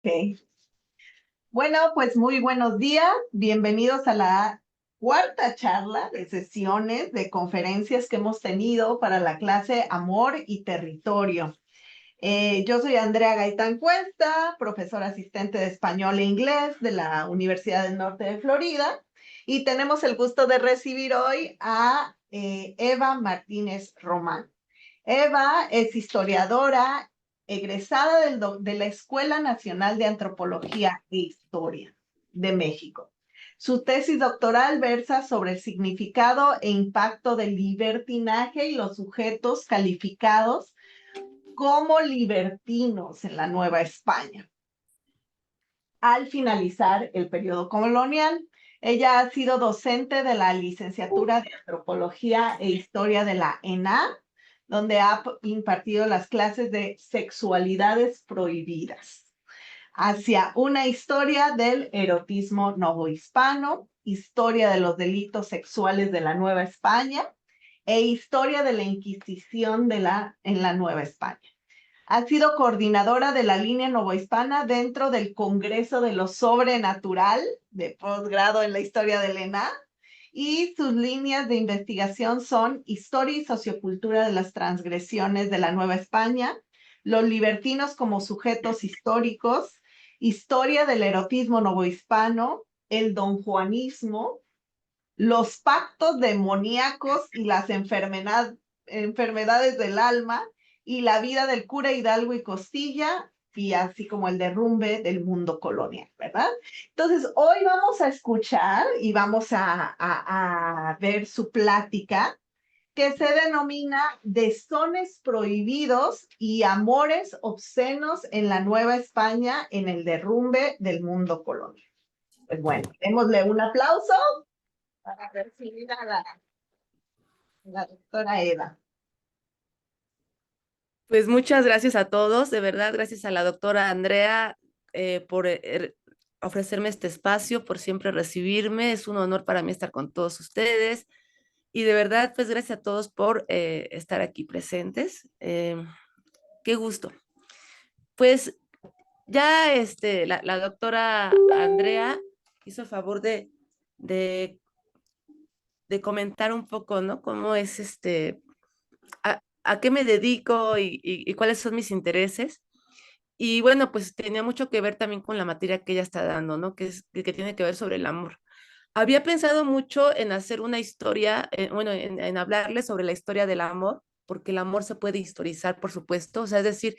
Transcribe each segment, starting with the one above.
Ok. Bueno, pues muy buenos días. Bienvenidos a la cuarta charla de sesiones de conferencias que hemos tenido para la clase Amor y Territorio. Yo soy Andrea Gaitán Cuesta, profesora asistente de español e inglés de la Universidad del Norte de Florida, y tenemos el gusto de recibir hoy a Eva Martínez Román. Eva es historiadora egresada de la Escuela Nacional de Antropología e Historia de México. Su tesis doctoral versa sobre el significado e impacto del libertinaje y los sujetos calificados como libertinos en la Nueva España. Al finalizar el periodo colonial, ella ha sido docente de la licenciatura de Antropología e Historia de la ENA, donde ha impartido las clases de sexualidades prohibidas, hacia una historia del erotismo novohispano, historia de los delitos sexuales de la Nueva España e historia de la Inquisición en la Nueva España. Ha sido coordinadora de la línea novohispana dentro del Congreso de lo Sobrenatural de posgrado en la historia del ENA, y sus líneas de investigación son Historia y Sociocultura de las Transgresiones de la Nueva España, los libertinos como sujetos históricos, Historia del erotismo novohispano, el donjuanismo, los pactos demoníacos y las enfermedades del alma, y la vida del cura Hidalgo y Costilla, y así como el derrumbe del mundo colonial, ¿verdad? Entonces, hoy vamos a escuchar y vamos a ver su plática, que se denomina Desones prohibidos y amores obscenos en la Nueva España en el derrumbe del mundo colonial. Pues bueno, démosle un aplauso para recibir a la doctora Eva. Pues muchas gracias a todos, de verdad, gracias a la doctora Andrea por ofrecerme este espacio, por siempre recibirme. Es un honor para mí estar con todos ustedes y de verdad, pues gracias a todos por estar aquí presentes. Qué gusto. Pues ya la doctora Andrea hizo el favor de, de comentar un poco, ¿no? Cómo es a qué me dedico y cuáles son mis intereses. Y bueno, pues tenía mucho que ver también con la materia que ella está dando, ¿no? Que tiene que ver sobre el amor. Había pensado mucho en hacer una historia, bueno, en hablarles sobre la historia del amor, porque el amor se puede historizar, por supuesto. O sea, es decir,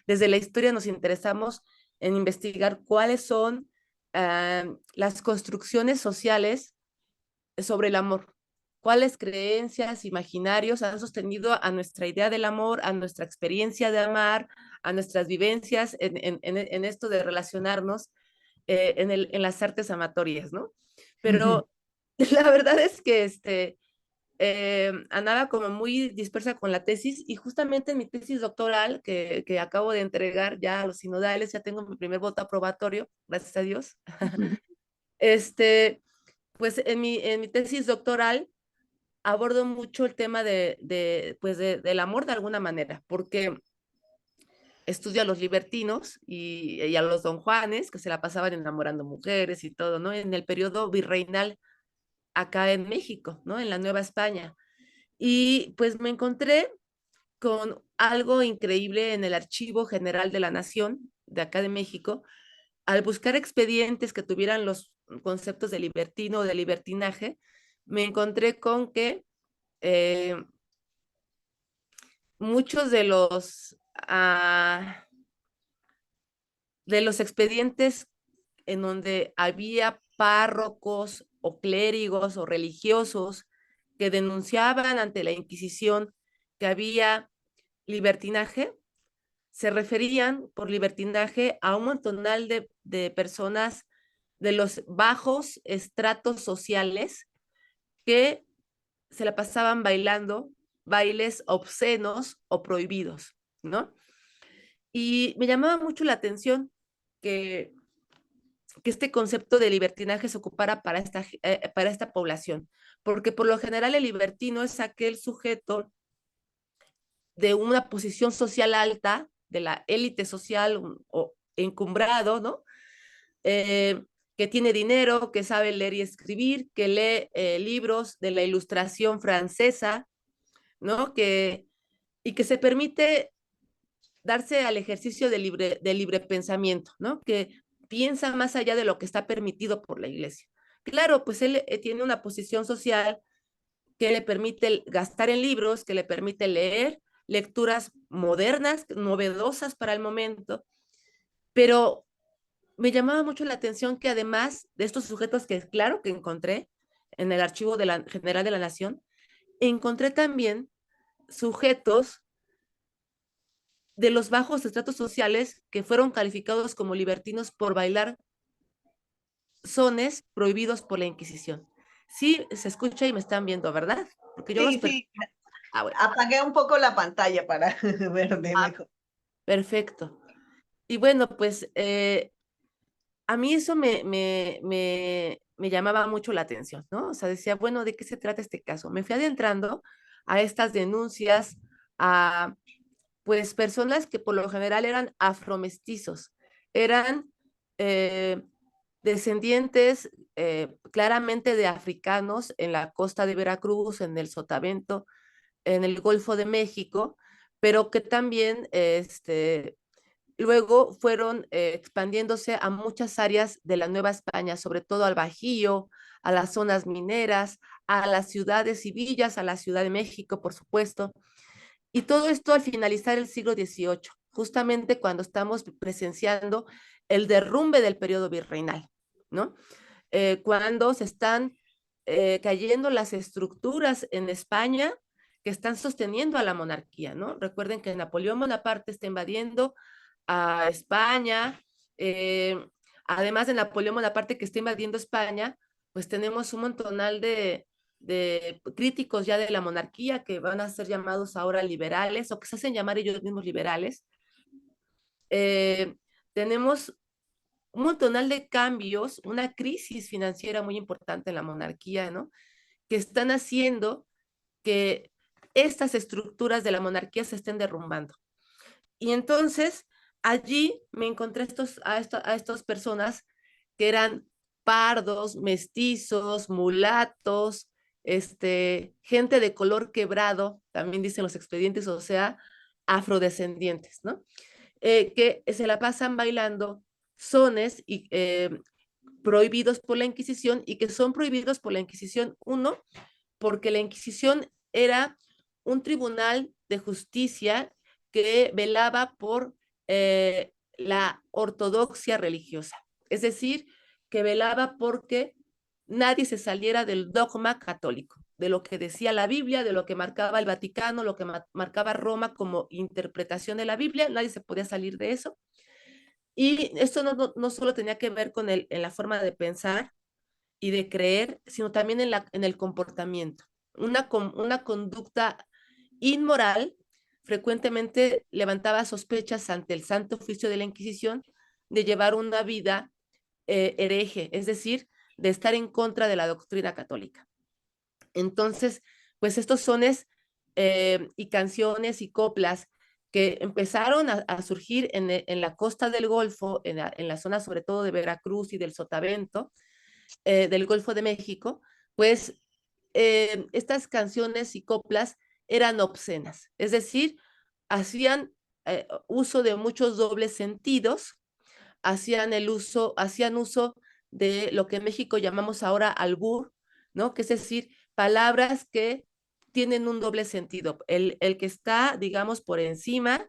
desde la historia nos interesamos en investigar cuáles son las construcciones sociales sobre el amor. ¿Cuáles creencias, imaginarios han sostenido a nuestra idea del amor, a nuestra experiencia de amar, a nuestras vivencias en esto de relacionarnos en las artes amatorias, ¿no? Pero la verdad es que andaba como muy dispersa con la tesis y justamente en mi tesis doctoral que acabo de entregar ya a los sinodales, ya tengo mi primer voto aprobatorio, gracias a Dios. este, pues en mi tesis doctoral abordo mucho el tema del amor de alguna manera, porque estudio a los libertinos y a los don Juanes, que se la pasaban enamorando mujeres y todo, ¿no? En el periodo virreinal acá en México, ¿no? En la Nueva España. Y pues me encontré con algo increíble en el Archivo General de la Nación de acá de México, al buscar expedientes que tuvieran los conceptos de libertino o de libertinaje, me encontré con que eh, muchos de los expedientes en donde había párrocos o clérigos o religiosos que denunciaban ante la Inquisición que había libertinaje, se referían por libertinaje a un montonal de personas de los bajos estratos sociales que se la pasaban bailando bailes obscenos o prohibidos, ¿no? Y me llamaba mucho la atención que, que este concepto de libertinaje se ocupara para esta población, porque por lo general el libertino es aquel sujeto de una posición social alta, de la élite social encumbrado, ¿no? Que tiene dinero, que sabe leer y escribir, que lee libros de la ilustración francesa, ¿no? Y que se permite darse al ejercicio de libre pensamiento, ¿no? Que piensa más allá de lo que está permitido por la iglesia. Claro, pues él tiene una posición social que le permite gastar en libros, que le permite leer lecturas modernas, novedosas para el momento, pero me llamaba mucho la atención que además de estos sujetos que claro que encontré en el archivo de general de la Nación, encontré también sujetos de los bajos estratos sociales que fueron calificados como libertinos por bailar sones prohibidos por la Inquisición. Sí, se escucha y me están viendo, ¿verdad? Porque yo los... Sí, sí, bueno. apagué un poco la pantalla para ver de mejor. Perfecto. Y bueno, pues a mí eso me llamaba mucho la atención, ¿no? O sea, decía, bueno, ¿de qué se trata este caso? Me fui adentrando a estas denuncias, a pues personas que por lo general eran afromestizos, eran eh, descendientes claramente de africanos en la costa de Veracruz, en el Sotavento, en el Golfo de México, pero que también luego fueron expandiéndose a muchas áreas de la Nueva España, sobre todo al Bajío, a las zonas mineras, a las ciudades y villas, a la Ciudad de México, por supuesto. Y todo esto al finalizar el siglo XVIII, justamente cuando estamos presenciando el derrumbe del periodo virreinal, ¿no? Cuando se están cayendo las estructuras en España que están sosteniendo a la monarquía, ¿no? Recuerden que Napoleón Bonaparte está invadiendo a España, eh, además de Napoleón Bonaparte que está invadiendo España, pues tenemos un montonal de críticos ya de la monarquía que van a ser llamados ahora liberales o que se hacen llamar ellos mismos liberales. Tenemos un montonal de cambios, una crisis financiera muy importante en la monarquía, ¿no? Que están haciendo que estas estructuras de la monarquía se estén derrumbando. Y entonces allí me encontré a estas personas que eran pardos, mestizos, mulatos, gente de color quebrado, también dicen los expedientes, o sea, afrodescendientes, ¿no? Que se la pasan bailando sones y, prohibidos por la Inquisición y que son prohibidos por la Inquisición, uno, porque la Inquisición era un tribunal de justicia que velaba por la ortodoxia religiosa, es decir, que velaba porque nadie se saliera del dogma católico, de lo que decía la Biblia, de lo que marcaba el Vaticano, lo que marcaba Roma como interpretación de la Biblia, nadie se podía salir de eso. Y esto no solo tenía que ver con en la forma de pensar y de creer, sino también en el comportamiento. Una conducta inmoral frecuentemente levantaba sospechas ante el Santo Oficio de la Inquisición de llevar una vida hereje, es decir, de estar en contra de la doctrina católica. Entonces, pues estos sones y canciones y coplas que empezaron a surgir en la costa del Golfo, en la zona sobre todo de Veracruz y del Sotavento, del Golfo de México, pues estas canciones y coplas eran obscenas, es decir, hacían uso de muchos dobles sentidos, hacían uso de lo que en México llamamos ahora albur, ¿no? Que es decir, palabras que tienen un doble sentido. El que está, digamos, por encima,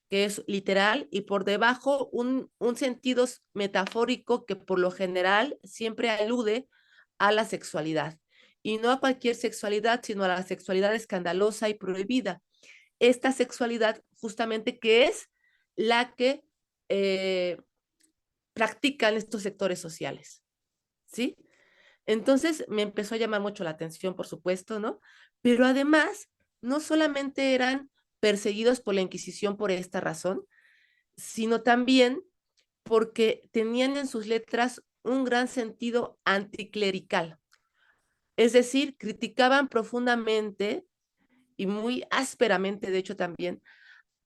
que es literal, y por debajo un sentido metafórico que por lo general siempre alude a la sexualidad. Y no a cualquier sexualidad, sino a la sexualidad escandalosa y prohibida. Esta sexualidad justamente que es la que practican estos sectores sociales, ¿sí? Entonces me empezó a llamar mucho la atención, por supuesto, ¿no? Pero además, no solamente eran perseguidos por la Inquisición por esta razón, sino también porque tenían en sus letras un gran sentido anticlerical. Es decir, criticaban profundamente y muy ásperamente, de hecho también,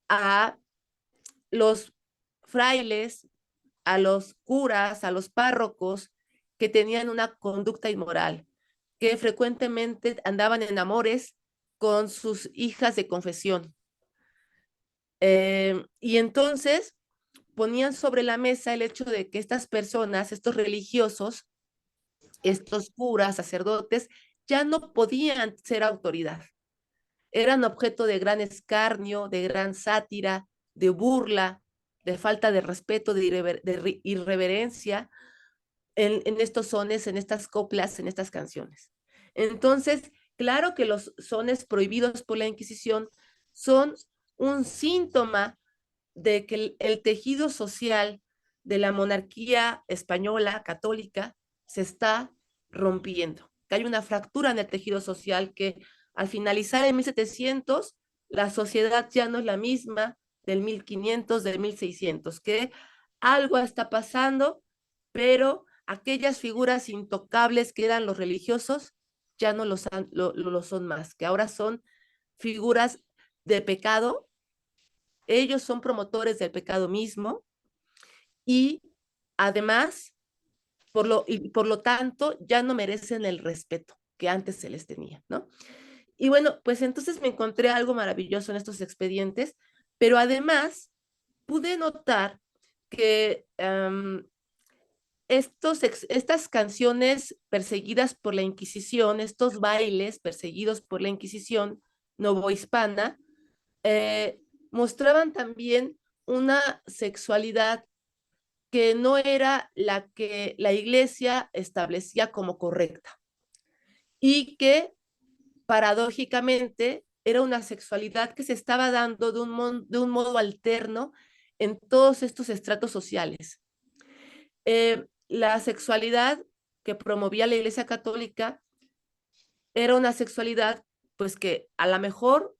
a los frailes a los curas, a los párrocos que tenían una conducta inmoral, que frecuentemente andaban en amores con sus hijas de confesión. Y entonces ponían sobre la mesa el hecho de que estas personas, estos religiosos, estos curas, sacerdotes, ya no podían ser autoridad. Eran objeto de gran escarnio, de gran sátira, de burla, de falta de respeto, de irreverencia en estos sones, en estas coplas, en estas canciones. Entonces, claro que los sones prohibidos por la Inquisición son un síntoma de que el tejido social de la monarquía española católica se está rompiendo, que hay una fractura en el tejido social, que al finalizar en 1700 la sociedad ya no es la misma del 1500, del 1600, que algo está pasando, pero aquellas figuras intocables que eran los religiosos ya no lo son más, que ahora son figuras de pecado. Ellos son promotores del pecado mismo y además, por lo tanto, ya no merecen el respeto que antes se les tenía, ¿no? Y bueno, pues entonces me encontré algo maravilloso en estos expedientes, pero además pude notar que estas canciones perseguidas por la Inquisición, estos bailes perseguidos por la Inquisición novohispana, eh, mostraban también una sexualidad que no era la que la iglesia establecía como correcta y que paradójicamente era una sexualidad que se estaba dando de un modo alterno en todos estos estratos sociales. La sexualidad que promovía la Iglesia Católica era una sexualidad pues que a lo mejor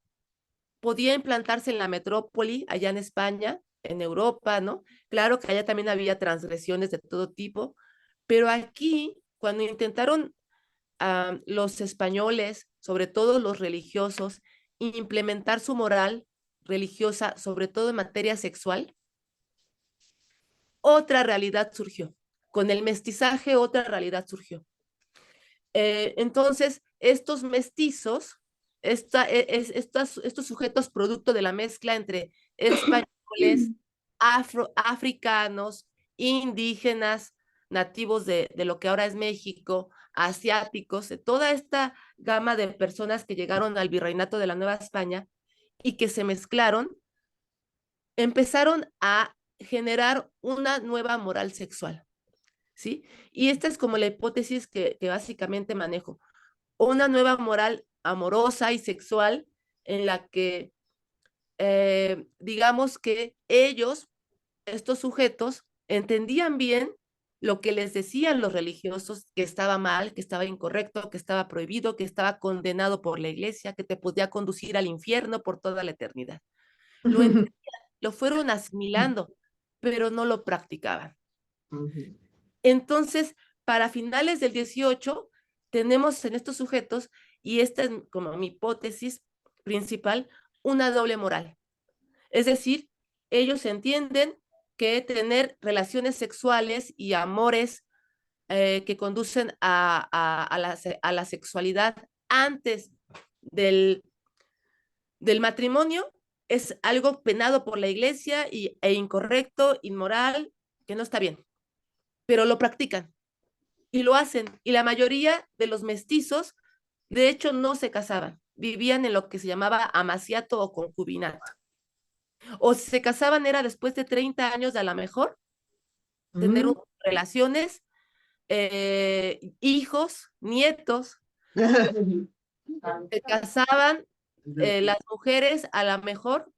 podía implantarse en la metrópoli, allá en España, en Europa, ¿no? Claro que allá también había transgresiones de todo tipo, pero aquí, cuando intentaron los españoles, sobre todo los religiosos, implementar su moral religiosa, sobre todo en materia sexual, otra realidad surgió. Con el mestizaje, otra realidad surgió. Entonces, estos mestizos, estos sujetos producto de la mezcla entre españoles, africanos, indígenas, nativos de lo que ahora es México, asiáticos, de toda esta gama de personas que llegaron al virreinato de la Nueva España y que se mezclaron, empezaron a generar una nueva moral sexual, ¿sí? Y esta es como la hipótesis que básicamente manejo, una nueva moral amorosa y sexual en la que digamos que ellos, estos sujetos, entendían bien lo que les decían los religiosos, que estaba mal, que estaba incorrecto, que estaba prohibido, que estaba condenado por la iglesia, que te podía conducir al infierno por toda la eternidad. Lo entendían, lo fueron asimilando, pero no lo practicaban. Entonces, para finales del 18, tenemos en estos sujetos, y esta es como mi hipótesis principal, una doble moral. Es decir, ellos entienden que tener relaciones sexuales y amores que conducen a la sexualidad antes del, del matrimonio es algo penado por la iglesia e incorrecto, inmoral, que no está bien, pero lo practican y lo hacen. Y la mayoría de los mestizos, de hecho, no se casaban, vivían en lo que se llamaba amaciato o concubinato. O si se casaban era después de 30 años de a lo mejor tener relaciones, hijos, nietos. Se casaban las mujeres a lo mejor,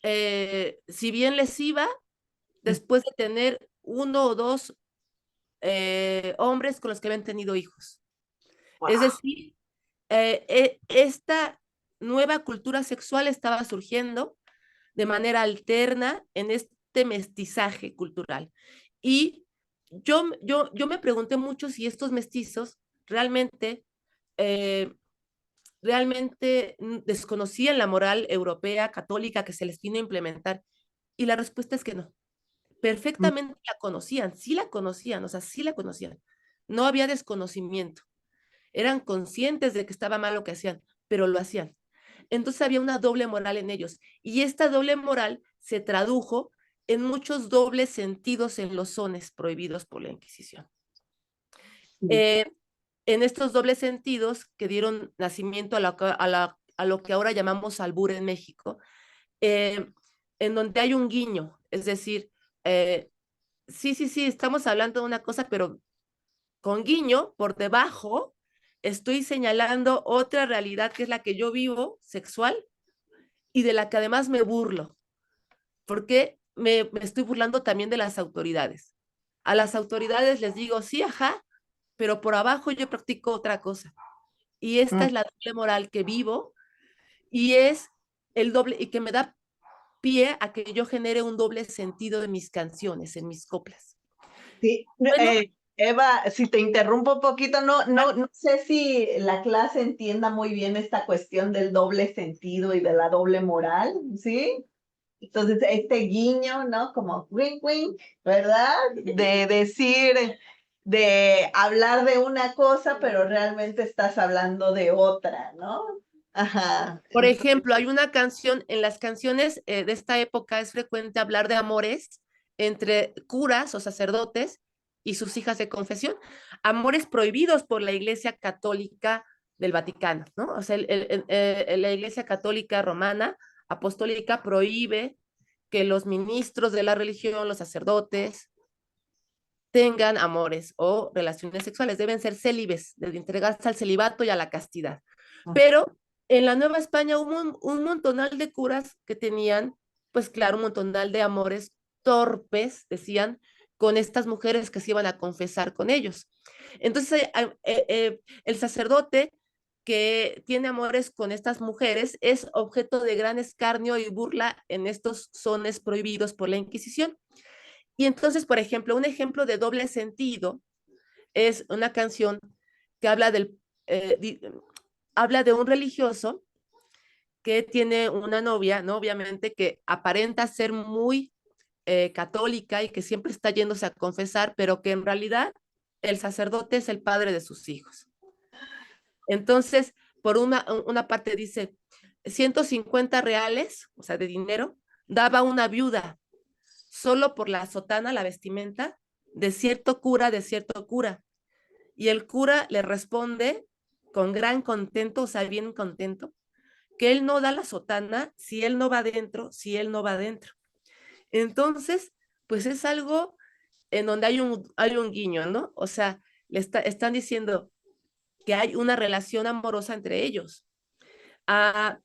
si bien les iba, después de tener uno o dos hombres con los que habían tenido hijos. Wow. Es decir, esta nueva cultura sexual estaba surgiendo de manera alterna en este mestizaje cultural. Y yo me pregunté mucho si estos mestizos realmente, realmente desconocían la moral europea católica que se les vino a implementar. Y la respuesta es que no. perfectamente la conocían, sí la conocían, o sea, sí la conocían. No había desconocimiento. Eran conscientes de que estaba mal lo que hacían, pero lo hacían. Entonces había una doble moral en ellos. Y esta doble moral se tradujo en muchos dobles sentidos en los sones prohibidos por la Inquisición. Eh, en estos dobles sentidos que dieron nacimiento a lo que ahora llamamos albur en México, eh, en donde hay un guiño, es decir, sí, estamos hablando de una cosa, pero con guiño, por debajo, estoy señalando otra realidad que es la que yo vivo, sexual, y de la que además me burlo, porque me estoy burlando también de las autoridades. A las autoridades les digo, sí, ajá, pero por abajo yo practico otra cosa. Y esta es la doble moral que vivo y es el doble, y que me da pie a que yo genere un doble sentido de mis canciones, en mis coplas. Sí, Bueno, Eva, si te interrumpo un poquito, no sé si la clase entienda muy bien esta cuestión del doble sentido y de la doble moral, ¿sí? Entonces, este guiño, ¿no? Como wink, wink, ¿verdad? De decir, de hablar de una cosa, pero realmente estás hablando de otra, ¿no? Ajá. por ejemplo, hay una canción, en las canciones de esta época es frecuente hablar de amores entre curas o sacerdotes y sus hijas de confesión, amores prohibidos por la Iglesia Católica del Vaticano, ¿no? O sea, la Iglesia Católica Romana Apostólica prohíbe que los ministros de la religión, los sacerdotes, tengan amores o relaciones sexuales, deben ser célibes, de entregarse al celibato y a la castidad. Pero en la Nueva España hubo un montonal de curas que tenían, pues claro, un montonal de amores torpes, decían, con estas mujeres que se iban a confesar con ellos. Entonces, el sacerdote que tiene amores con estas mujeres es objeto de gran escarnio y burla en estos sones prohibidos por la Inquisición. Y entonces, por ejemplo, un ejemplo de doble sentido es una canción que habla de un religioso que tiene una novia, ¿no? Obviamente que aparenta ser muy católica y que siempre está yéndose a confesar, pero que en realidad el sacerdote es el padre de sus hijos. Entonces, por una parte dice, 150 reales, o sea, de dinero, daba una viuda solo por la sotana, la vestimenta, de cierto cura. Y el cura le responde con gran contento, o sea, bien contento, que él no da la sotana si él no va adentro, si él no va adentro. Entonces, pues es algo en donde hay un guiño, ¿no? O sea, están diciendo que hay una relación amorosa entre ellos. Ah,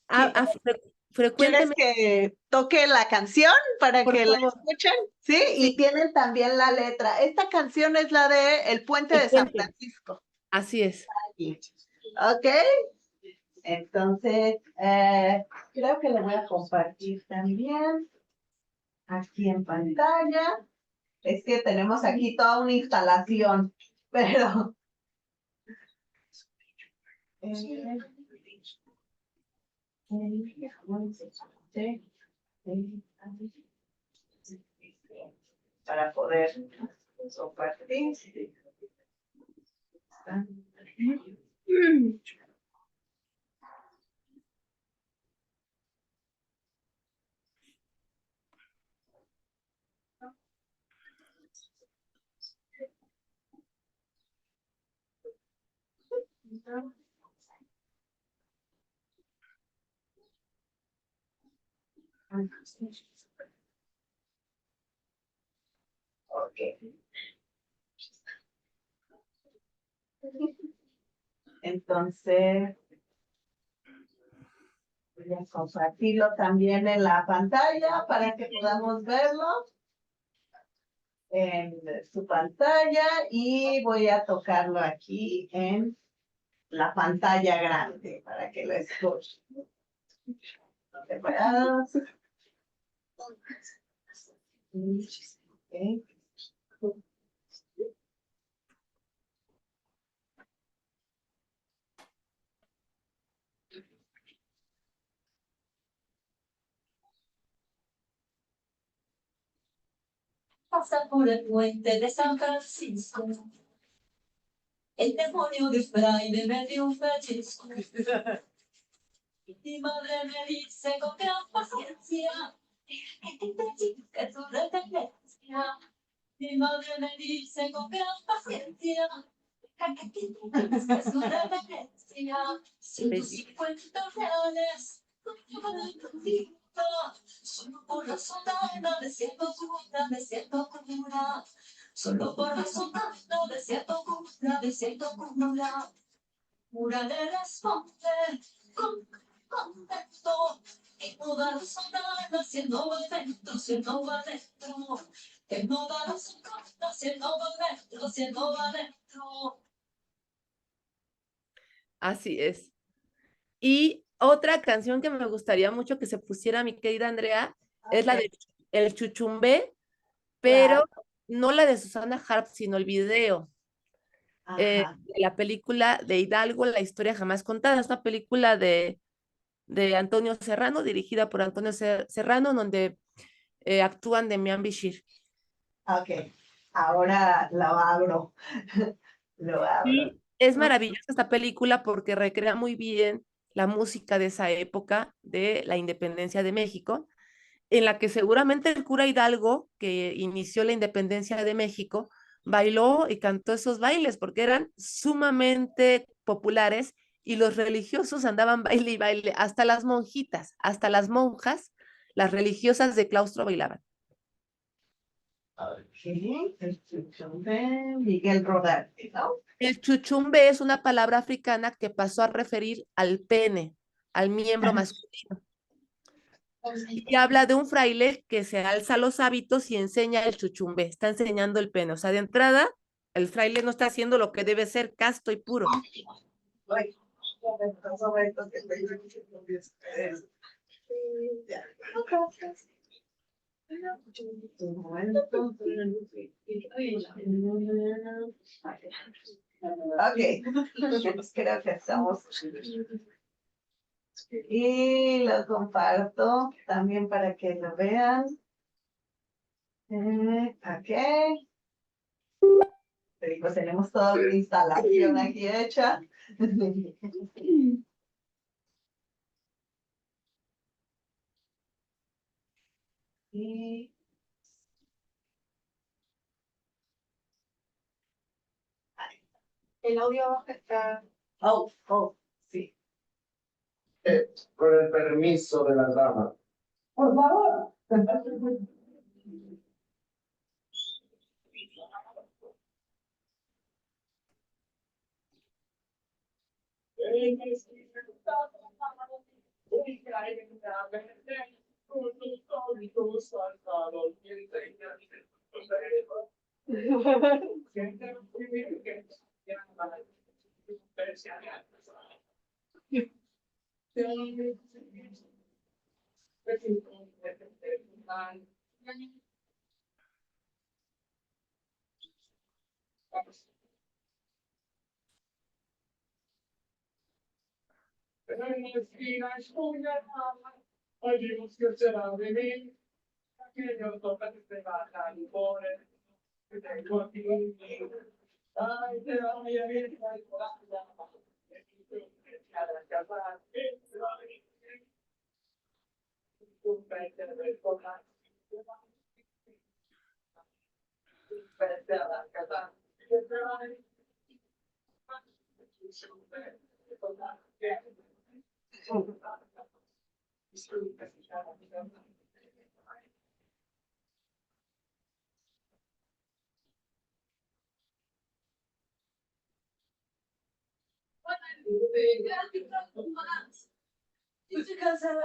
ah, ah, ¿Quieres frecuentemente, que toque la canción para por que la favor, escuchen? Sí, y sí, tienen también la letra. Esta canción es la de El Puente el de San puente, Francisco. así es. Ok, entonces creo que le voy a compartir también aquí en pantalla. Es que tenemos aquí toda una instalación, pero eh, para poder compartir. Ok. Entonces, voy a compartirlo también en la pantalla para que podamos verlo en su pantalla y voy a tocarlo aquí en la pantalla grande para que lo escuchen. ¿Preparados? Okay. pasa por el puente de San Francisco. El demonio de fraile me dio un pellizco. Mi madre me dice con gran paciencia que te pellizque tu dependencia. Mi madre me dice con gran paciencia que te pellizque su dependencia. 150 reales, solo por la soldada de cierto cura, de cierto cura. Solo por la soldada de cierto cura, de cierto cura. Cura le responde con contento. Que no da la soldada si él no va dentro, si él no va dentro. Que no da la soldada si él no va dentro, si él no va dentro. Así es. Y otra canción que me gustaría mucho que se pusiera, mi querida Andrea, es la de El Chuchumbé, pero no la de Susana Harp, sino el video. De la película de Hidalgo, La historia jamás contada. Es una película de Antonio Serrano, dirigida por Antonio Serrano, donde actúan Demián Bichir. Ok, ahora lo abro. Lo abro. Y es maravillosa esta película porque recrea muy bien la música de esa época de la independencia de México, en la que seguramente el cura Hidalgo, que inició la independencia de México, bailó y cantó esos bailes porque eran sumamente populares y los religiosos andaban baile y baile, hasta las monjitas, hasta las monjas, las religiosas de claustro bailaban. Ok, el chuchumbe, Miguel Rodarte, ¿no? El chuchumbe es una palabra africana que pasó a referir al pene, al miembro masculino. Y habla de un fraile que se alza los hábitos y enseña el chuchumbe, está enseñando el pene. O sea, de entrada, el fraile no está haciendo lo que debe ser casto y puro. Ok, creo que estamos. Y lo comparto también para que lo vean. Ok. Pues tenemos toda una instalación aquí hecha. Y... El audio está... Oh, sí. Con el permiso de la dama. Por favor.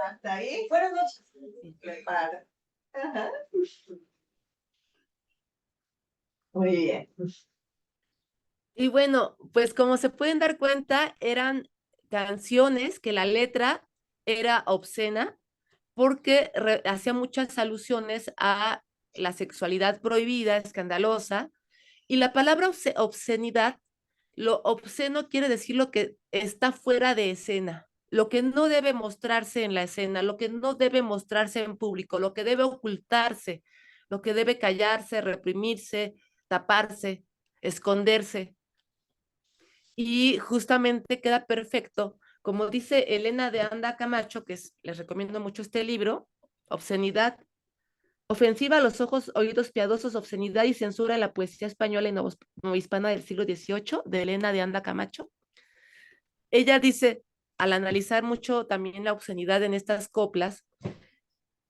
Hasta ahí. Buenas noches. Prepara. Ajá. Muy bien. Y bueno, pues como se pueden dar cuenta, eran canciones que la letra era obscena porque hacía muchas alusiones a la sexualidad prohibida, escandalosa, y la palabra obscenidad, lo obsceno quiere decir lo que está fuera de escena, lo que no debe mostrarse en la escena, lo que no debe mostrarse en público, lo que debe ocultarse, lo que debe callarse, reprimirse, taparse, esconderse. Y justamente queda perfecto, como dice Elena de Anda Camacho, les recomiendo mucho este libro, Obscenidad, ofensiva a los ojos, oídos piadosos, obscenidad y censura en la poesía española y novohispana del siglo XVIII, de Elena de Anda Camacho. Ella dice, al analizar mucho también la obscenidad en estas coplas,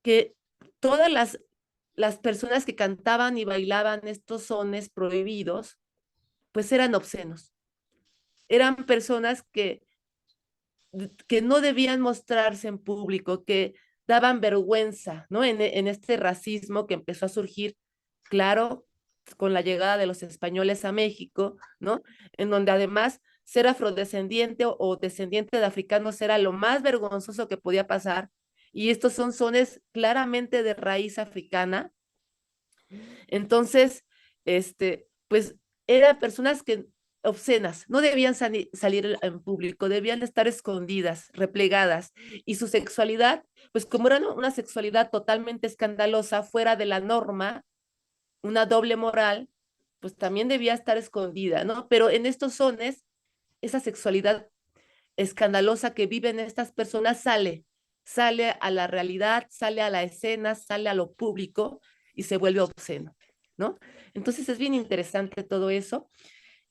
que todas las personas que cantaban y bailaban estos sones prohibidos, pues eran obscenos. Eran personas que no debían mostrarse en público, que daban vergüenza, ¿no? En este racismo que empezó a surgir, claro, con la llegada de los españoles a México, ¿no? En donde además ser afrodescendiente o descendiente de africanos era lo más vergonzoso que podía pasar. Y estos son sones claramente de raíz africana. Entonces, pues eran personas que obscenas, no debían salir en público, debían estar escondidas, replegadas, y su sexualidad, pues como era una sexualidad totalmente escandalosa, fuera de la norma, una doble moral, pues también debía estar escondida, ¿no? Pero en estos sones, esa sexualidad escandalosa que viven estas personas sale a la realidad, sale a la escena, sale a lo público y se vuelve obsceno, ¿no? Entonces es bien interesante todo eso.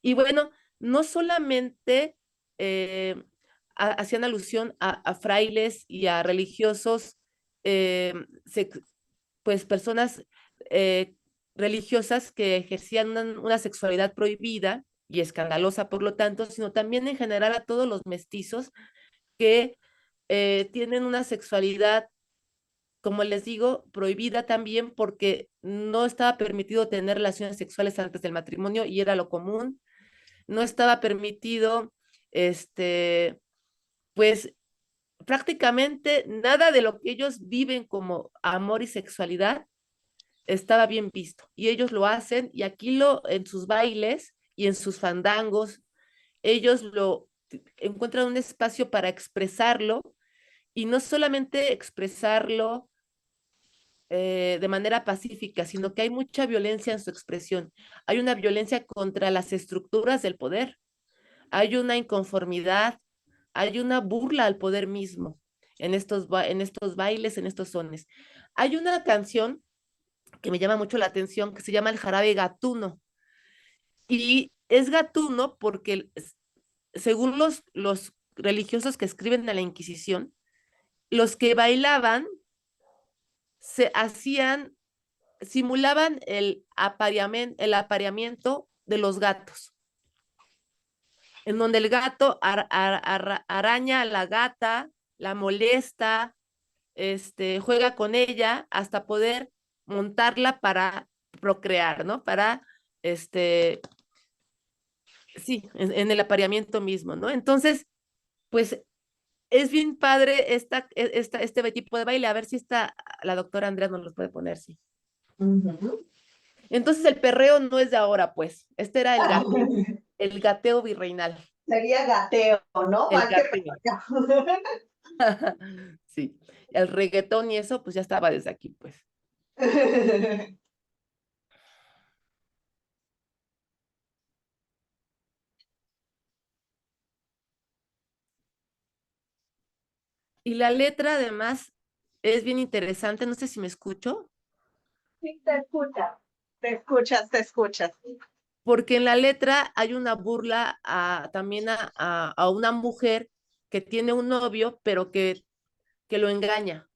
Y bueno, no solamente hacían alusión a frailes y a religiosos, eh, pues personas eh, religiosas que ejercían una sexualidad prohibida y escandalosa, por lo tanto, sino también en general a todos los mestizos que tienen una sexualidad, como les digo, prohibida también porque no estaba permitido tener relaciones sexuales antes del matrimonio y era lo común. No estaba permitido, pues prácticamente nada de lo que ellos viven como amor y sexualidad estaba bien visto. Y ellos lo hacen y aquí en sus bailes y en sus fandangos, ellos lo encuentran un espacio para expresarlo y no solamente expresarlo de manera pacífica, sino que hay mucha violencia en su expresión. Hay una violencia contra las estructuras del poder, hay una inconformidad, hay una burla al poder mismo en estos bailes, en estos sones. Hay una canción que me llama mucho la atención que se llama El Jarabe Gatuno. Y es gatuno porque según los religiosos que escriben de la Inquisición, los que bailaban se hacían, simulaban el apareamiento de los gatos, en donde el gato araña a la gata, la molesta, juega con ella hasta poder montarla para procrear, ¿no? Para, sí, en el apareamiento mismo, ¿no? Entonces, pues es bien padre este tipo de baile. A ver si la doctora Andrea nos los puede poner, sí. Entonces el perreo no es de ahora, pues. Este era el gateo virreinal. Sería gateo, ¿no? El Más que gateo. perreo. Sí. El reggaetón y eso, pues ya estaba desde aquí, pues. Y la letra, además, es bien interesante. No sé si me escucho. Sí, te escuchas. Te escuchas, te escuchas. Porque en la letra hay una burla también a una mujer que tiene un novio, pero que lo engaña.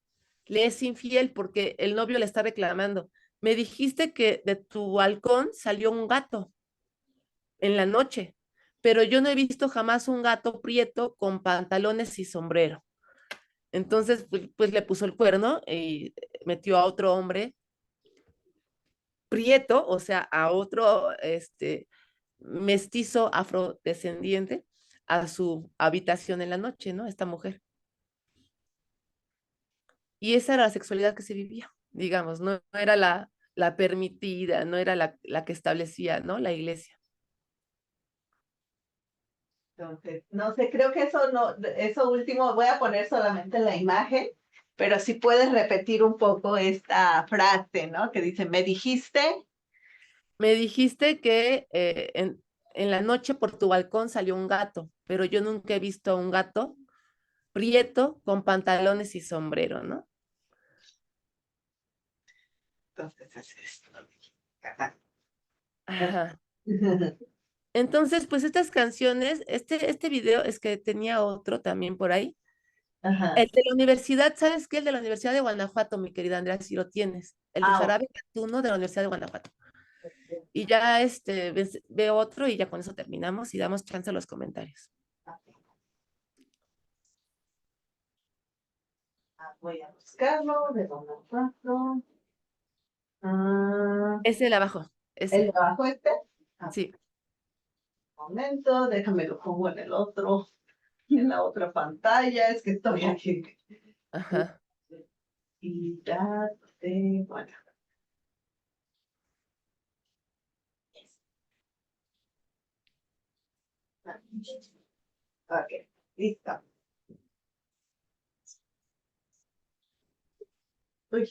Le es infiel porque el novio le está reclamando. Me dijiste que de tu balcón salió un gato en la noche, pero yo no he visto jamás un gato prieto con pantalones y sombrero. Entonces, pues le puso el cuerno y metió a otro hombre prieto, o sea, a otro mestizo afrodescendiente a su habitación en la noche, ¿no? Esta mujer. Y esa era la sexualidad que se vivía, digamos, no era la permitida, no era la que establecía, ¿no? La iglesia. Entonces, no sé, creo que eso no, eso último voy a poner solamente la imagen pero si puedes repetir un poco esta frase, ¿no? Que dice, me dijiste, Me dijiste que en la noche por tu balcón salió un gato, pero yo nunca he visto a un gato prieto con pantalones y sombrero, ¿no? entonces es esto. Ajá. Entonces, pues estas canciones, este video es que tenía otro también por ahí. Ajá. El de la universidad, ¿sabes qué? El de la Universidad de Guanajuato, mi querida Andrea, si lo tienes. El de Ah, Jarabe Gatuno de la Universidad de Guanajuato. Y ya veo otro y ya con eso terminamos y damos chance a los comentarios. voy a buscarlo, de Guanajuato. Ah, Ese de abajo, el de ese, abajo este. Ah, sí. un momento, déjame lo pongo en el otro, en la otra pantalla, es que estoy aquí. Ajá. Y ya de, bueno. Ok, listo. Uy,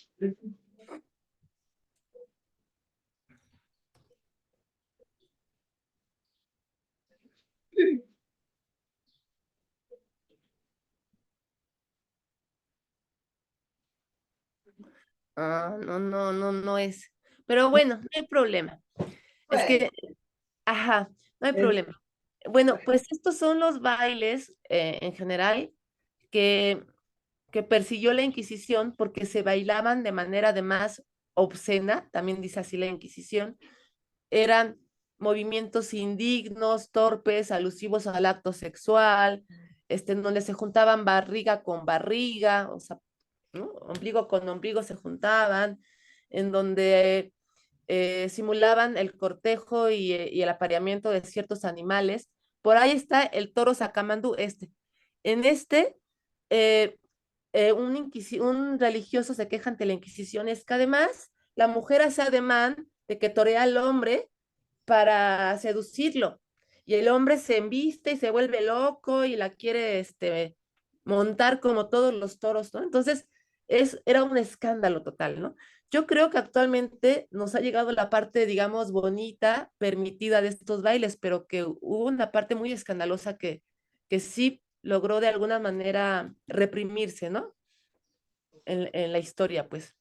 Ah, no, no, no, no es. Pero bueno, no hay problema. Es bueno, que, ajá, no hay es- problema. Bueno, pues estos son los bailes en general que, que persiguió la Inquisición porque se bailaban de manera además obscena, también dice así la Inquisición, eran movimientos indignos, torpes, alusivos al acto sexual, en donde se juntaban barriga con barriga, o sea, ¿no? Ombligo con ombligo se juntaban, en donde simulaban el cortejo y el apareamiento de ciertos animales. Por ahí está el toro sacamandú, En eh, un religioso se queja ante la Inquisición, es que además la mujer hace ademán de que torea al hombre para seducirlo. Y el hombre se embiste y se vuelve loco y la quiere montar como todos los toros, ¿no? Entonces, era un escándalo total, ¿no? Yo creo que actualmente nos ha llegado la parte, digamos, bonita, permitida de estos bailes, pero que hubo una parte muy escandalosa que sí logró de alguna manera reprimirse, ¿no? En la historia, pues.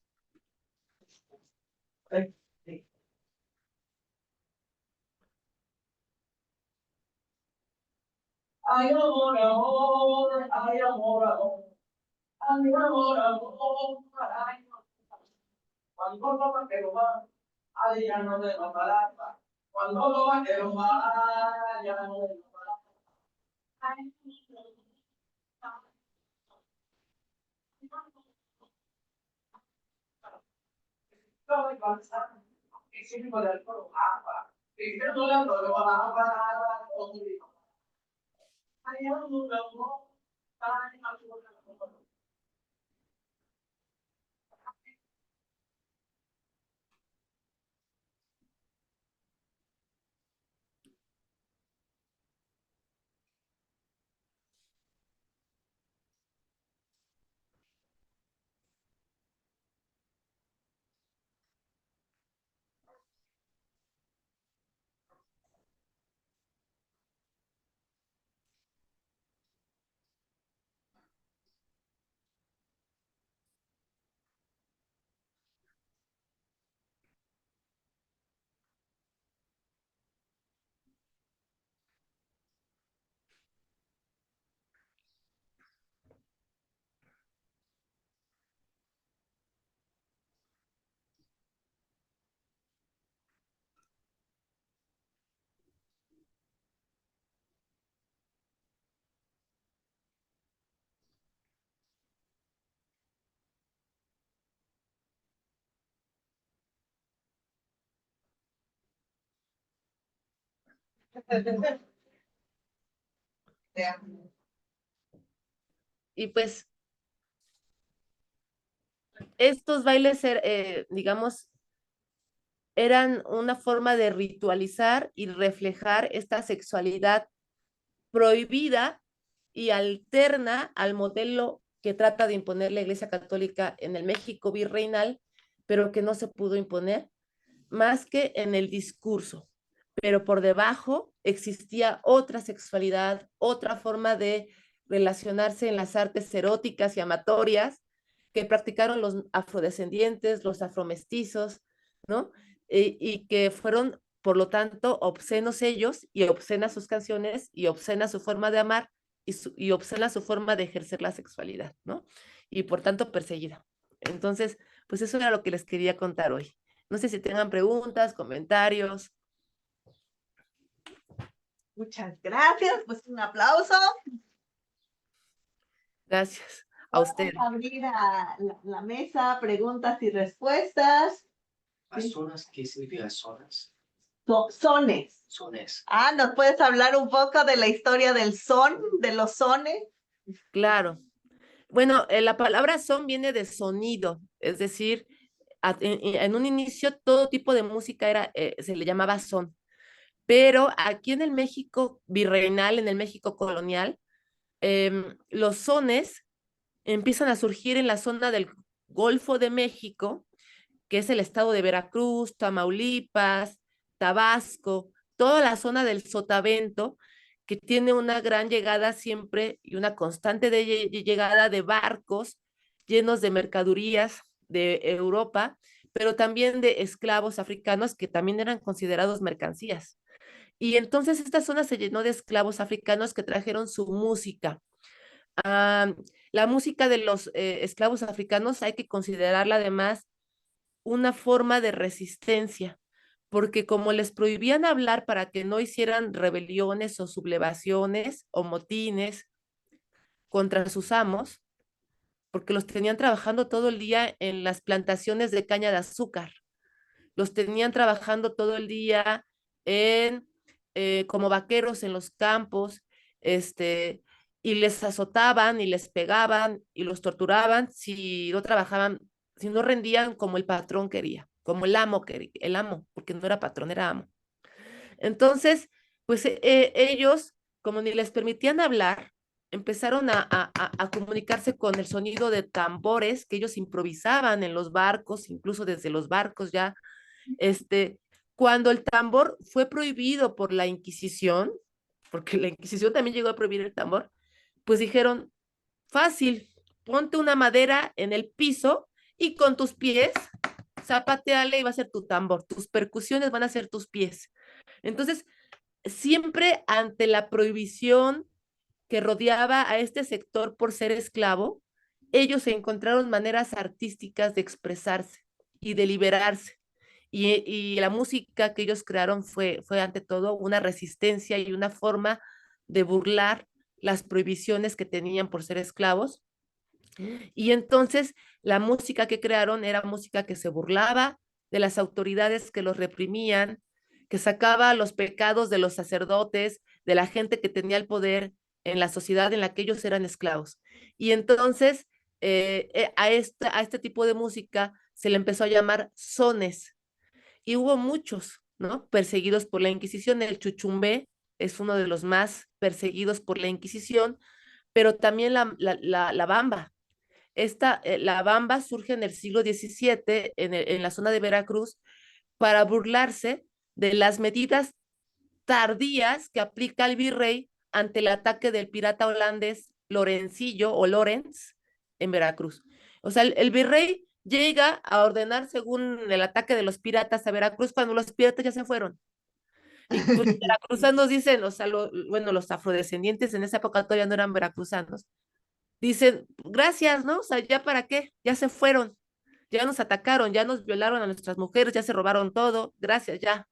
sí. Ay, amor, amor, ay, amor, amor, ay, amor, amor, ay, cuando lo va que lo va, ay, ya no le va para atrás. Cuando lo va que lo va, ya no le va para atrás. Y si me puede dar por agua, y si no le doy para ay, amor, amor, ay, amor, amor. Y pues estos bailes, digamos, eran una forma de ritualizar y reflejar esta sexualidad prohibida y alterna al modelo que trata de imponer la Iglesia Católica en el México virreinal, pero que no se pudo imponer más que en el discurso. Pero por debajo existía otra sexualidad, otra forma de relacionarse en las artes eróticas y amatorias que practicaron los afrodescendientes, los afromestizos, ¿no? Y que fueron, por lo tanto, obscenos ellos y obscenas sus canciones y obscena su forma de amar y obscena su forma de ejercer la sexualidad, ¿no? Y por tanto perseguida. Entonces, pues eso era lo que les quería contar hoy. No sé si tengan preguntas, comentarios. Muchas gracias, pues un aplauso. Gracias a Vamos ustedes. a abrir la mesa, preguntas y respuestas. ¿Las zonas? ¿Qué significa zonas? Sones. Sones. ¿Nos puedes hablar un poco de la historia del son, de los sones? Claro. Bueno, la palabra son viene de sonido, es decir, en un inicio todo tipo de música era, se le llamaba son, pero aquí en el México virreinal, en el México colonial, los sones empiezan a surgir en la zona del Golfo de México, que es el estado de Veracruz, Tamaulipas, Tabasco, toda la zona del Sotavento, que tiene una gran llegada siempre y una constante de llegada de barcos llenos de mercaderías de Europa, pero también de esclavos africanos que también eran considerados mercancías. Y entonces esta zona se llenó de esclavos africanos que trajeron su música. La música de los esclavos africanos hay que considerarla además una forma de resistencia, porque como les prohibían hablar para que no hicieran rebeliones o sublevaciones o motines contra sus amos, porque los tenían trabajando todo el día en las plantaciones de caña de azúcar, los tenían trabajando todo el día en como vaqueros en los campos, y les azotaban y les pegaban y los torturaban si no trabajaban, si no rendían como el patrón quería, como el amo quería, el amo, porque no era patrón, era amo. Entonces, pues ellos, como ni les permitían hablar, empezaron a comunicarse con el sonido de tambores que ellos improvisaban en los barcos, incluso desde los barcos ya. Cuando el tambor fue prohibido por la Inquisición, porque la Inquisición también llegó a prohibir el tambor, pues dijeron, fácil, ponte una madera en el piso y con tus pies zapateale y va a ser tu tambor, tus percusiones van a ser tus pies. Entonces, siempre ante la prohibición que rodeaba a este sector por ser esclavo, ellos encontraron maneras artísticas de expresarse y de liberarse. Y la música que ellos crearon fue ante todo una resistencia y una forma de burlar las prohibiciones que tenían por ser esclavos. Y entonces la música que crearon era música que se burlaba de las autoridades que los reprimían, que sacaba los pecados de los sacerdotes, de la gente que tenía el poder en la sociedad en la que ellos eran esclavos. Y entonces a este tipo de música se le empezó a llamar sones. Y hubo muchos, ¿no? Perseguidos por la Inquisición. El chuchumbé es uno de los más perseguidos por la Inquisición, pero también la bamba. La bamba surge en el siglo XVII en la zona de Veracruz para burlarse de las medidas tardías que aplica el virrey ante el ataque del pirata holandés Lorencillo o Lorenz en Veracruz. O sea, el virrey llega a ordenar según el ataque de los piratas a Veracruz cuando los piratas ya se fueron. Y pues, veracruzanos dicen, o sea, bueno, los afrodescendientes en esa época todavía no eran veracruzanos, dicen, gracias, ¿no? O sea, ¿ya para qué? Ya se fueron, ya nos atacaron, ya nos violaron a nuestras mujeres, ya se robaron todo, gracias, ya.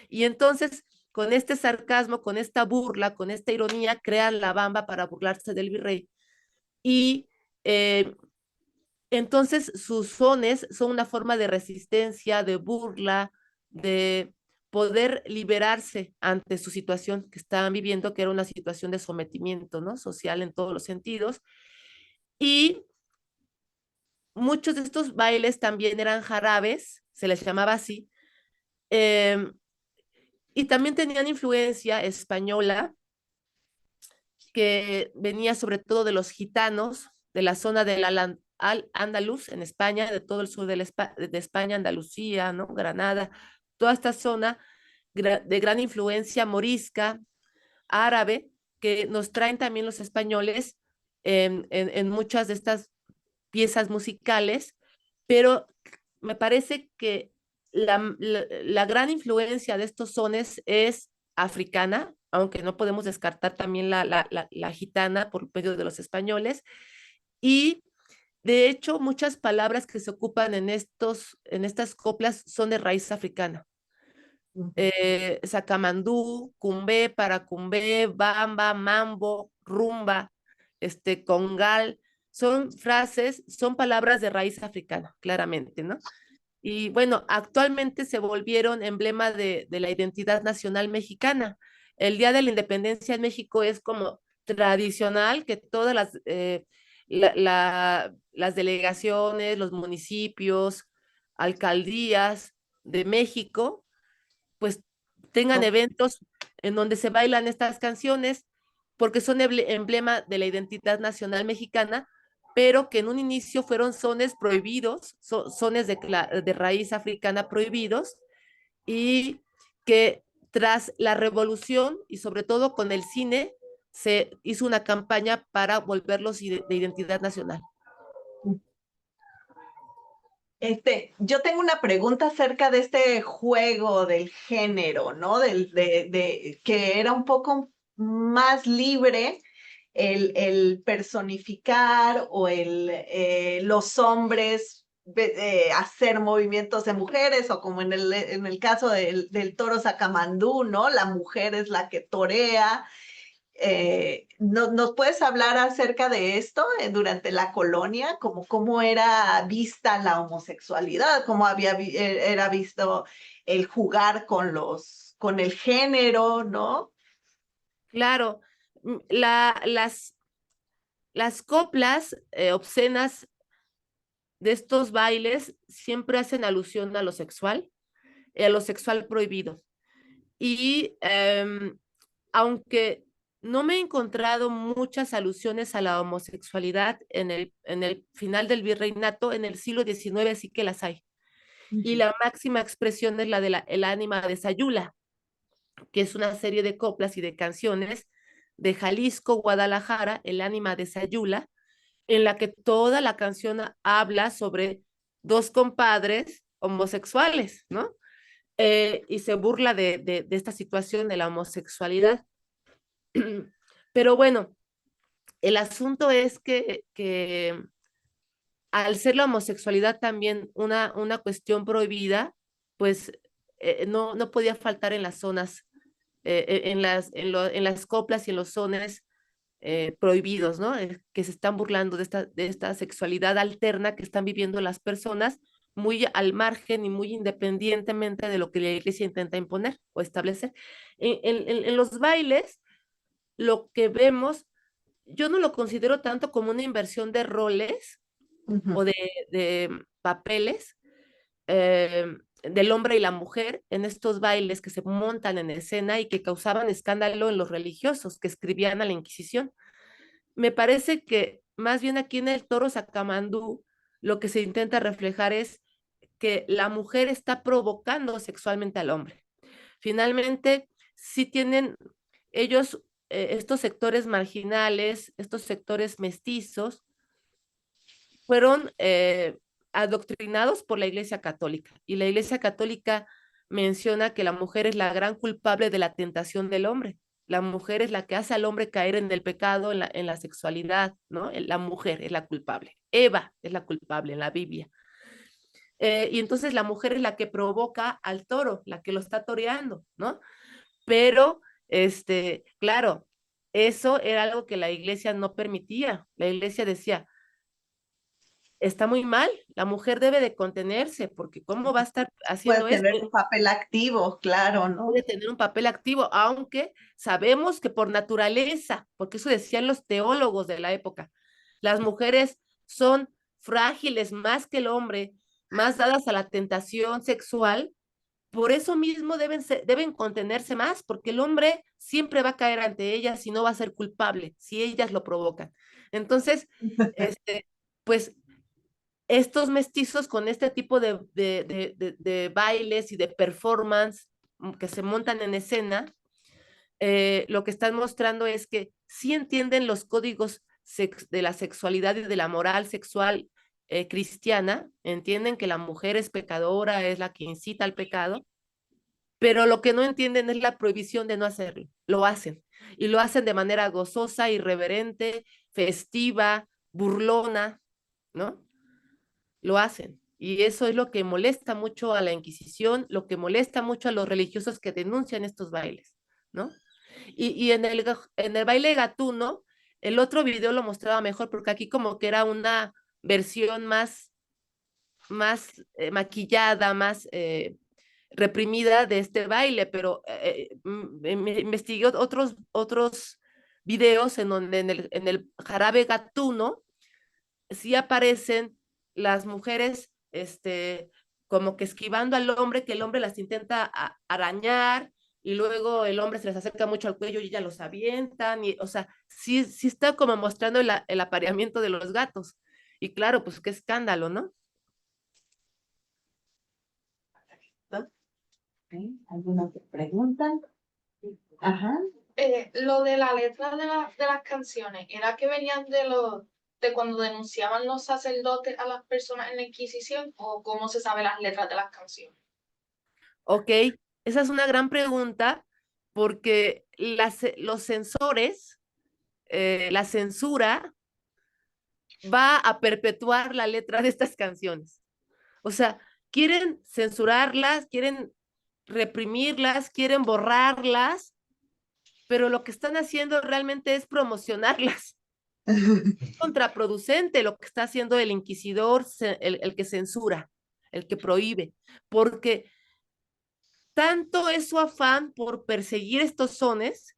Y entonces, con este sarcasmo, con esta burla, con esta ironía, crean la bamba para burlarse del virrey. Y entonces sus sones son una forma de resistencia, de burla, de poder liberarse ante su situación que estaban viviendo, que era una situación de sometimiento, ¿no? Social en todos los sentidos. Y muchos de estos bailes también eran jarabes, se les llamaba así, eh, y también tenían influencia española que venía sobre todo de los gitanos, de la zona del Al-Ándalus en España, de todo el sur de España, Andalucía, ¿no? Granada, toda esta zona de gran influencia morisca, árabe, que nos traen también los españoles en muchas de estas piezas musicales, pero me parece que la gran influencia de estos sones es africana, aunque no podemos descartar también la gitana por medio de los españoles, y de hecho muchas palabras que se ocupan en estas coplas son de raíz africana. Sacamandú, cumbé, paracumbé, bamba, mambo, rumba, congal, son palabras de raíz africana, claramente, ¿no? Y bueno, actualmente se volvieron emblema de la identidad nacional mexicana. El Día de la Independencia en México es como tradicional que todas las delegaciones, los municipios, alcaldías de México, pues tengan eventos en donde se bailan estas canciones porque son emblema de la identidad nacional mexicana, pero que en un inicio fueron sones prohibidos, sones de raíz africana prohibidos, y que tras la revolución y sobre todo con el cine se hizo una campaña para volverlos de identidad nacional. Yo tengo una pregunta acerca de este juego del género, ¿no? Que era un poco más libre el personificar o los hombres hacer movimientos de mujeres, o como en el caso del toro Sacamandú, ¿no? La mujer es la que torea. ¿Nos puedes hablar acerca de esto durante la colonia? ¿Cómo era vista la homosexualidad? ¿Cómo era visto el jugar con el género, ¿no? Claro, las coplas obscenas de estos bailes siempre hacen alusión a lo sexual prohibido. Y aunque no me he encontrado muchas alusiones a la homosexualidad en el final del virreinato, en el siglo XIX sí que las hay. Y la máxima expresión es la de el ánima de Sayula, que es una serie de coplas y de canciones de Jalisco, Guadalajara, el ánima de Sayula, en la que toda la canción habla sobre dos compadres homosexuales, ¿no? Y se burla de esta situación de la homosexualidad. Pero bueno, el asunto es que al ser la homosexualidad también una cuestión prohibida, pues no podía faltar en las zonas, en las coplas y en los sones prohibidos, ¿no? Que se están burlando de esta sexualidad alterna que están viviendo las personas muy al margen y muy independientemente de lo que la iglesia intenta imponer o establecer. En los bailes, lo que vemos, yo no lo considero tanto como una inversión de roles o de papeles del hombre y la mujer en estos bailes que se montan en escena y que causaban escándalo en los religiosos que escribían a la Inquisición. Me parece que más bien aquí en el toro Sacamandú lo que se intenta reflejar es que la mujer está provocando sexualmente al hombre. Finalmente, sí tienen ellos, estos sectores marginales, estos sectores mestizos, fueron adoctrinados por la Iglesia Católica. Y la Iglesia Católica menciona que la mujer es la gran culpable de la tentación del hombre. La mujer es la que hace al hombre caer en el pecado, en la sexualidad, ¿no? La mujer es la culpable. Eva es la culpable en la Biblia. Y entonces la mujer es la que provoca al toro, la que lo está toreando, ¿no? Pero, claro, eso era algo que la iglesia no permitía. La iglesia decía, está muy mal, la mujer debe de contenerse, porque ¿cómo va a estar Puede haciendo esto? tener un papel activo, claro, ¿no? Puede tener un papel activo, aunque sabemos que por naturaleza, porque eso decían los teólogos de la época, las mujeres son frágiles más que el hombre, más dadas a la tentación sexual, por eso mismo deben contenerse más, porque el hombre siempre va a caer ante ellas y no va a ser culpable si ellas lo provocan. Entonces, pues estos mestizos con este tipo de bailes y de performance que se montan en escena, lo que están mostrando es que sí entienden los códigos de la sexualidad y de la moral sexual cristiana, entienden que la mujer es pecadora, es la que incita al pecado, pero lo que no entienden es la prohibición de no hacerlo. Lo hacen, y lo hacen de manera gozosa, irreverente, festiva, burlona, ¿no? Lo hacen. Y eso es lo que molesta mucho a la Inquisición, lo que molesta mucho a los religiosos que denuncian estos bailes, ¿no? Y en el baile gatuno, el otro video lo mostraba mejor, porque aquí como que era una versión más maquillada, más reprimida de este baile, pero me investigué otros videos en donde en el jarabe gatuno sí aparecen las mujeres, como que esquivando al hombre, que el hombre las intenta arañar, y luego el hombre se les acerca mucho al cuello y ya los avientan, y, o sea, sí está como mostrando el apareamiento de los gatos. Y claro, pues qué escándalo, ¿no? ¿Alguna otra pregunta? Ajá. Lo de la letra de las canciones, ¿era que venían de cuando denunciaban los sacerdotes a las personas en la Inquisición, o cómo se sabe las letras de las canciones? Ok, esa es una gran pregunta, porque los censores, la censura va a perpetuar la letra de estas canciones. O sea, quieren censurarlas, quieren reprimirlas, quieren borrarlas, pero lo que están haciendo realmente es promocionarlas. Es contraproducente lo que está haciendo el inquisidor, el que censura, el que prohíbe, porque tanto es su afán por perseguir estos sones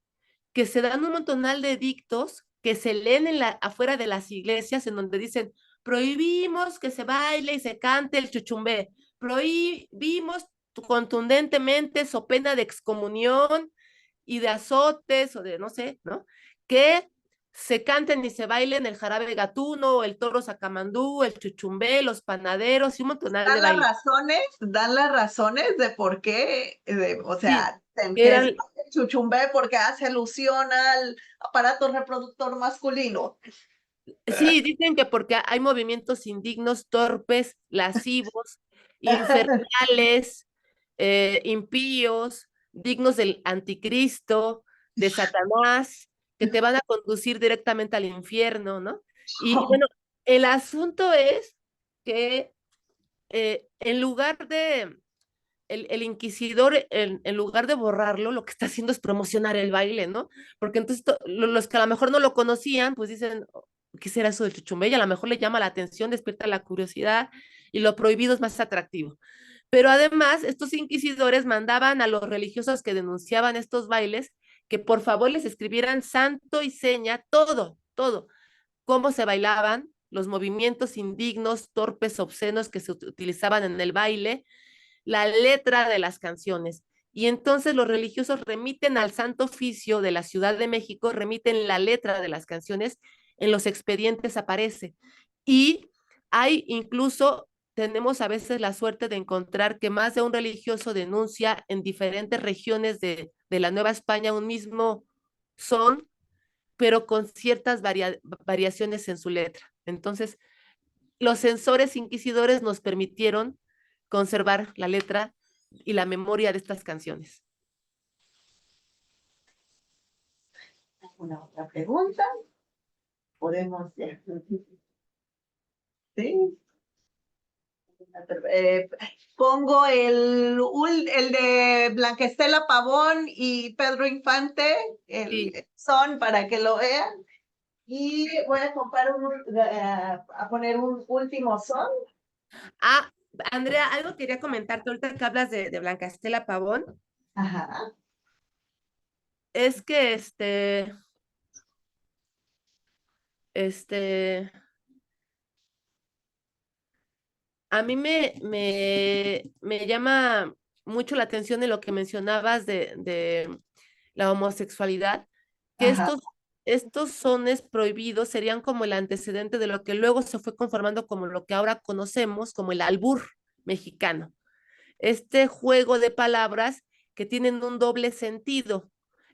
que se dan un montonal de edictos que se leen afuera de las iglesias, en donde dicen: prohibimos que se baile y se cante el chuchumbé, prohibimos contundentemente, so pena de excomunión y de azotes o de no sé, ¿no? Que se canten y se bailen el jarabe gatuno, el toro sacamandú, el chuchumbé, los panaderos y un montonal de bailes. Dan las razones de por qué, o Sí, sea, que es eran, chuchumbé porque hace alusión al aparato reproductor masculino. sí, dicen que porque hay movimientos indignos, torpes, lascivos, infernales, impíos, dignos del anticristo, de Satanás, que te van a conducir directamente al infierno, ¿no? Y bueno, el asunto es que en lugar de, el inquisidor, en lugar de borrarlo, lo que está haciendo es promocionar el baile, ¿no? Porque entonces los que a lo mejor no lo conocían, pues dicen: "Oh, ¿qué será eso del chuchumbe?" Y a lo mejor le llama la atención, despierta la curiosidad, y lo prohibido es más atractivo. Pero además, estos inquisidores mandaban a los religiosos que denunciaban estos bailes que por favor les escribieran santo y seña, todo, cómo se bailaban, los movimientos indignos, torpes, obscenos que se utilizaban en el baile, la letra de las canciones. Y entonces los religiosos remiten al Santo Oficio de la Ciudad de México, remiten la letra de las canciones, en los expedientes aparece. Y hay incluso, tenemos a veces la suerte de encontrar que más de un religioso denuncia en diferentes regiones de la Nueva España un mismo son, pero con ciertas variaciones en su letra. Entonces, los censores inquisidores nos permitieron conservar la letra y la memoria de estas canciones. ¿Alguna otra pregunta? Podemos ya. Sí. Pongo el de Blanca Estela Pavón y Pedro Infante, Sí. el son para que lo vean. Y voy a a poner un último son. Ah, Andrea, algo quería comentarte ahorita que hablas de Blanca Estela Pavón. Ajá. Es que este, a mí me llama mucho la atención en lo que mencionabas de la homosexualidad, que Ajá. estos sones prohibidos serían como el antecedente de lo que luego se fue conformando como lo que ahora conocemos como el albur mexicano. Este juego de palabras que tienen un doble sentido.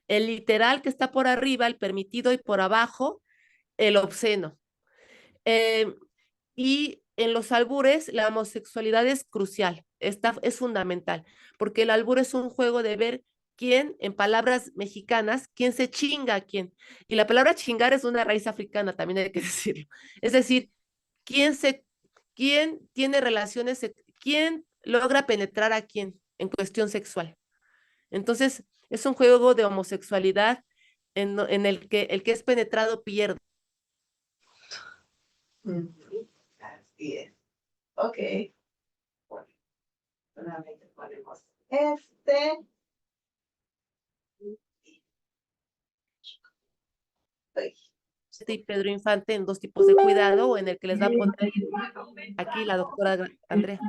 El literal que está por arriba, el permitido, y por abajo, el obsceno. Eh, y en los albures, la homosexualidad es crucial, es fundamental, porque el albur es un juego de ver quién, en palabras mexicanas, quién se chinga a quién. Y la palabra chingar es una raíz africana, también hay que decirlo. Es decir, quién se, quién tiene relaciones, quién logra penetrar a quién en cuestión sexual. Entonces, es un juego de homosexualidad en el que es penetrado pierde. Ujú. Así es. Ok. Bueno, solamente ponemos este. Ay. Y Pedro Infante en dos tipos de cuidado, o en el que les va a poner aquí la doctora Andrea.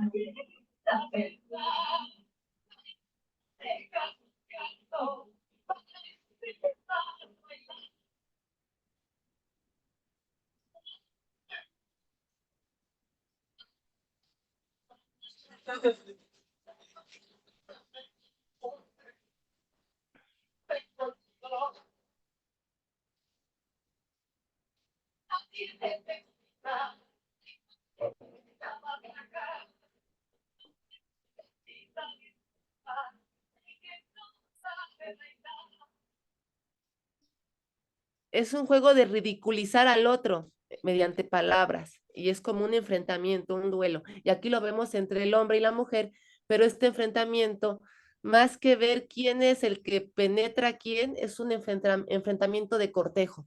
Es un juego de ridiculizar al otro mediante palabras, y es como un enfrentamiento, un duelo. Y aquí lo vemos entre el hombre y la mujer, pero este enfrentamiento, más que ver quién es el que penetra a quién, es un enfrentamiento de cortejo,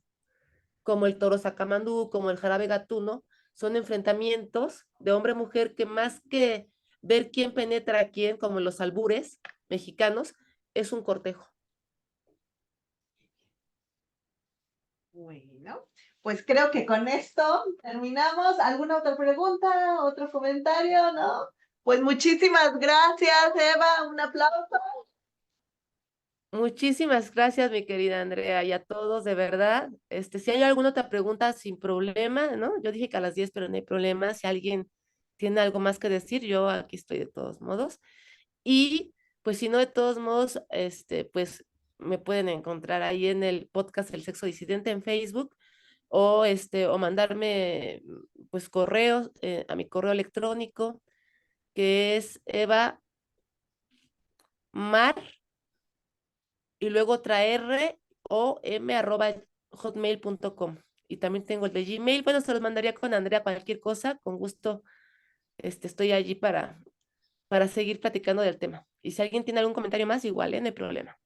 como el toro sacamandú, como el jarabe gatuno. Son enfrentamientos de hombre-mujer que, más que ver quién penetra a quién, como los albures mexicanos, es un cortejo. Bueno, pues creo que con esto terminamos. ¿Alguna otra pregunta? ¿Otro comentario? ¿No? Pues muchísimas gracias, Eva. Un aplauso. Muchísimas gracias, mi querida Andrea, y a todos, de verdad. Si hay alguna otra pregunta, sin problema, ¿no? Yo dije que a las 10, pero no hay problema. Si alguien tiene algo más que decir, yo aquí estoy de todos modos. Y pues si no, de todos modos, pues me pueden encontrar ahí en el podcast El Sexo Disidente en Facebook, o mandarme pues correos a mi correo electrónico, que es Eva Mar y luego otra R o M @hotmail.com. Y también tengo el de Gmail. Bueno, se los mandaría con Andrea cualquier cosa. Con gusto, estoy allí para seguir platicando del tema. Y si alguien tiene algún comentario más, igual, no hay problema.